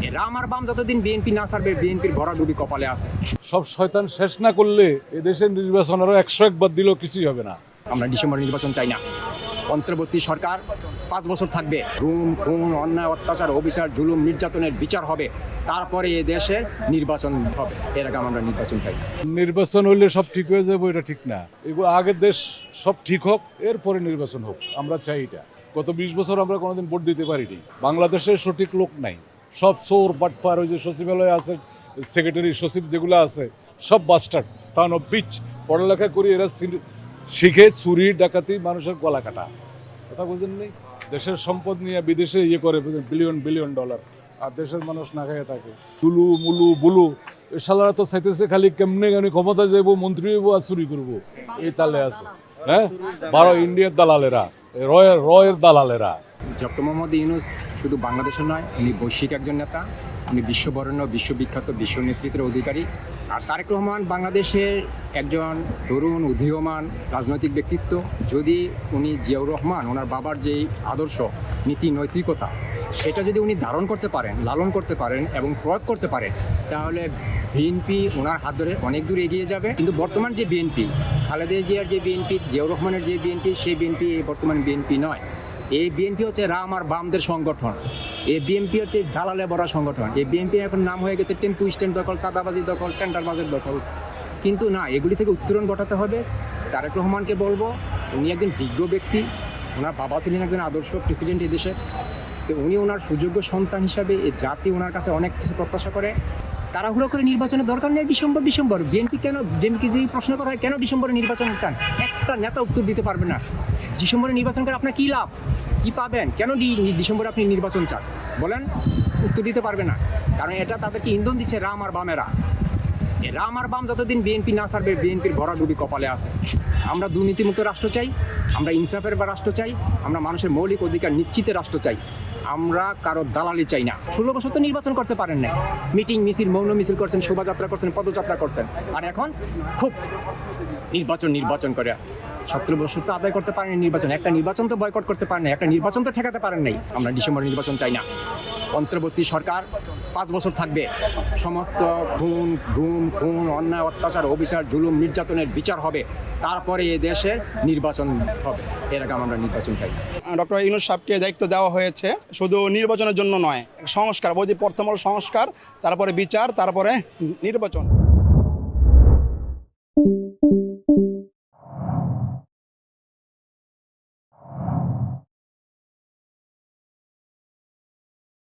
এরা আমার বাম যতদিন বিএনপি না ছাড়বে বিএনপির ভরাডুবি কপালে আছে। সব শয়তান শেষ না করলে এদেশের নির্বাচন আরো 101 বার দিলেও কিছুই হবে না। আমরা ডিসেম্বর নির্বাচন চাই না। অন্তর্বর্তী সরকার 5 বছর থাকবে। গুম খুন অন্যায় অত্যাচার অবিচার জুলুম নির্যাতনের বিচার হবে, তারপরে এ দেশের নির্বাচন হবে। এর আগে আমরা নির্বাচন চাই না। নির্বাচন হইলে সব ঠিক হয়ে যাবে এটা ঠিক না। এগুলো আগের দেশ সব ঠিক হোক, এরপরে নির্বাচন হোক, আমরা চাই এটা। গত 20 বছর আমরা কোনোদিন ভোট দিতে পারিনি। বাংলাদেশের সঠিক লোক নাই, সব চোর বাটপার। ওই যে সচিবালয়ে আছে সেক্রেটারি সচিব যেগুলো আছে সব বাস্টার্ড সান অফ বিচ। পড়ালেখা করি এরা শিখে চুরি ডাকাতি মানুষের গলা কাটা। কথা বুঝেন নেই? দেশের সম্পদ নিয়ে বিদেশে করে বিলিয়ন বিলিয়ন ডলার, আর দেশের মানুষ না খাইয়ে থাকে। তুলু মুলু বুলু শালারা তো চাইতেছে খালি কেমনে ক্ষমতা যাইবো, মন্ত্রী হইব আর চুরি করবো, এই তালে আছে। হ্যাঁ, 12 ইন্ডিয়ার দালালেরা, রয়ের দালালেরা। ডক্টর মোহাম্মদ ইউনূস শুধু বাংলাদেশের নয়, উনি বৈশ্বিক একজন নেতা। উনি বিশ্ববরেণ্য বিশ্ববিখ্যাত বিশ্ব নেতৃত্বের অধিকারী। আর তারেক রহমান বাংলাদেশের একজন তরুণ উদীয়মান রাজনৈতিক ব্যক্তিত্ব। যদি উনি জিয়াউর রহমান ওনার বাবার যেই আদর্শ নীতি নৈতিকতা সেটা যদি উনি ধারণ করতে পারেন, লালন করতে পারেন এবং প্রয়োগ করতে পারেন, তাহলে বিএনপি ওনার হাত ধরে অনেক দূর এগিয়ে যাবে। কিন্তু বর্তমান যে বিএনপি, খালেদা জিয়ার যে বিএনপি, জিয়াউর রহমানের যে বিএনপি, সেই বিএনপি বর্তমান বিএনপি নয়। এই বিএনপি হচ্ছে রাম আর বামদের সংগঠন। এই বিএনপি হচ্ছে দালালে ভরা সংগঠন। এই বিএনপি এখন নাম হয়ে গেছে টেম্পু স্ট্যান্ড দখল, চাঁদাবাজি দখল, টেন্ডারবাজের দখল। কিন্তু না, এগুলি থেকে উত্তরণ ঘটাতে হবে। তারেক রহমানকে বলবো, উনি একজন বিজ্ঞ ব্যক্তি। ওনার বাবা ছিলেন একজন আদর্শ প্রেসিডেন্ট এই দেশে। তো উনি ওনার সুযোগ্য সন্তান হিসাবে এই জাতি ওনার কাছে অনেক কিছু প্রত্যাশা করে। তাড়াহুড়ো করে নির্বাচনের দরকার নেই। ডিসেম্বর বিএনপি কেন, বিএনপি যদি প্রশ্ন করা হয় কেন ডিসেম্বরে নির্বাচন চান, একটা নেতা উত্তর দিতে পারবে না। ডিসেম্বরে নির্বাচন করে আপনার কী লাভ, কী পাবেন, কেন ডিসেম্বরে আপনি নির্বাচন চান বলেন? উত্তর দিতে পারবে না। কারণ এটা তাদেরকে ইন্ধন দিচ্ছে রাম আর বামেরা। এই রাম আর বাম যতদিন বিএনপি না ছাড়বে বিএনপির ভরাডুবি কপালে আছে। আমরা দুর্নীতিমুক্ত রাষ্ট্র চাই, আমরা ইনসাফের বা রাষ্ট্র চাই, আমরা মানুষের মৌলিক অধিকার নিশ্চিতের রাষ্ট্র চাই। আমরা কারো দালালি চাই না। 16 বছর তো নির্বাচন করতে পারেন না। মিটিং মিছিল, মৌন মিছিল করছেন, শোভাযাত্রা করছেন, পদযাত্রা করছেন, আর এখন খুব নির্বাচন করে 17 বছর তো আদায় করতে পারেন নির্বাচন। একটা নির্বাচন তো বয়কট করতে পারেন না, একটা নির্বাচন তো ঠেকাতে পারেন নাই। আমরা ডিসেম্বর নির্বাচন চাই না। অন্তর্বর্তী সরকার 5 বছর থাকবে। সমস্ত গুম খুন অন্যায় অত্যাচার অবিচার জুলুম নির্যাতনের বিচার হবে, তারপরে এ দেশে নির্বাচন হবে। এর আগে আমরা নির্বাচন চাই না। ডক্টর ইউনূস সাহেবকে দায়িত্ব দেওয়া হয়েছে শুধু নির্বাচনের জন্য নয়, সংস্কার, বৈধি প্রথম সংস্কার, তারপরে বিচার, তারপরে নির্বাচন।